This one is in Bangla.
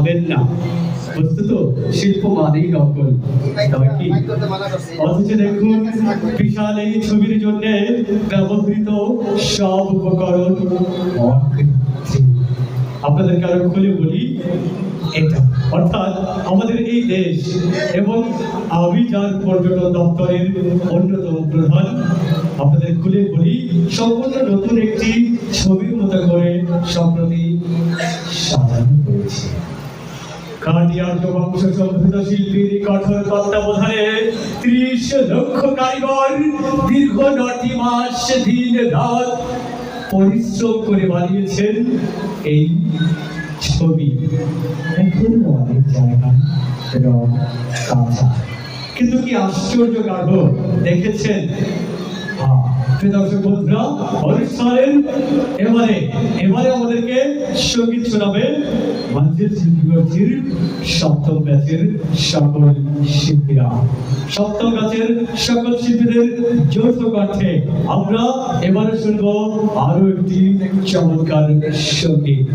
ভাববেন না, বস্তুত শিল্প মানেই নকল, তবে কি? অথচ দেখুন, বিশাল এই ছবির জন্য ব্যবহৃত সব উপকরণ অকৃত্রিম। আপনাদেরকে আরো খুলে বলি, এটা অর্থাৎ আমাদের এই দেশ এবং আমি যার পর্যটন দপ্তরের অন্যতম প্রধান, আপনাদের খুলে বলি, সম্পূর্ণ নতুন একটি ছবির মতো করে সম্প্রতি সাজানো হয়েছে। কার্ডিয়ার্য বংশোদ্ভূত শিল্পীর কঠোর তত্ত্বাবধানে ৩০ লক্ষ কারিগর দীর্ঘ ৯টি মাস দিন রাত পরিশ্রম করে বানিয়েছেন এই ছবি। এখন অনেক জায়গা রং কাঁচা, কিন্তু কি আশ্চর্য গাঢ় দেখেছেন? দর্শক বন্ধুরা, অনুষ্ঠানের এবারে আমাদেরকে সঙ্গীত শোনাবে মঞ্চের শিল্পীগোষ্ঠীর সপ্তম ব্যাচের সকল শিল্পীরা। সপ্তম ব্যাচের সকল শিল্পীদের যৌথ কণ্ঠে আমরা এবারে শুনবো আরো একটি চমৎকার সঙ্গীত।